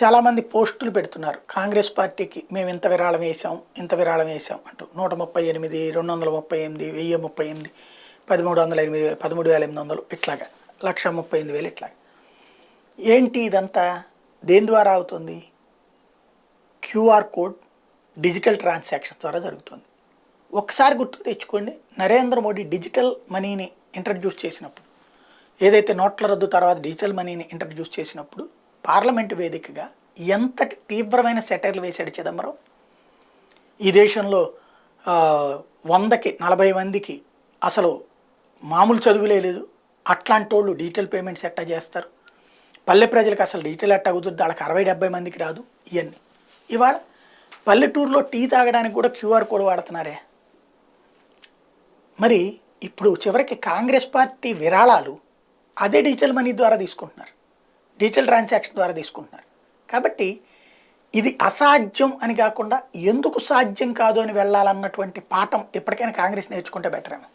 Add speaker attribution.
Speaker 1: చాలామంది పోస్టులు పెడుతున్నారు. కాంగ్రెస్ పార్టీకి మేము ఇంత విరాళం వేసాం, ఇంత విరాళం వేసాం అంటూ. 138, 238, 1038, 1308, 13,800 ఇట్లాగా 1,38,000 ఇట్లాగా. ఏంటి ఇదంతా? దేని ద్వారా అవుతుంది? క్యూఆర్ కోడ్ డిజిటల్ ట్రాన్సాక్షన్ ద్వారా జరుగుతుంది. ఒకసారి గుర్తుకు తెచ్చుకోండి, నరేంద్ర మోడీ డిజిటల్ మనీని ఇంట్రడ్యూస్ చేసినప్పుడు, ఏదైతే నోట్ల రద్దు తర్వాత డిజిటల్ మనీని ఇంట్రడ్యూస్ చేసినప్పుడు పార్లమెంటు వేదికగా ఎంతటి తీవ్రమైన సెటైర్లు వేశాడు చిదంబరం. ఈ దేశంలో 100కి 40 మందికి అసలు మామూలు చదువులే లేదు, అట్లాంటి వాళ్ళు డిజిటల్ పేమెంట్స్ ఎట్టా చేస్తారు, పల్లె ప్రజలకు అసలు డిజిటల్ ఎట్టా కుదురుద్ది, వాళ్ళకి 60-70 మందికి రాదు. ఇవన్నీ ఇవాళ పల్లెటూరులో టీ తాగడానికి కూడా క్యూఆర్ కోడ్ వాడుతున్నారే. మరి ఇప్పుడు చివరికి కాంగ్రెస్ పార్టీ విరాళాలు అదే డిజిటల్ మనీ ద్వారా తీసుకుంటున్నారు, డిజిటల్ ట్రాన్సాక్షన్ ద్వారా తీసుకుంటున్నారు. కాబట్టి ఇది అసాధ్యం అని కాకుండా ఎందుకు సాధ్యం కాదు అని వెళ్ళాలన్నటువంటి పాఠం ఎప్పటికైనా కాంగ్రెస్ నేర్చుకుంటే బెటర్ ఏమో.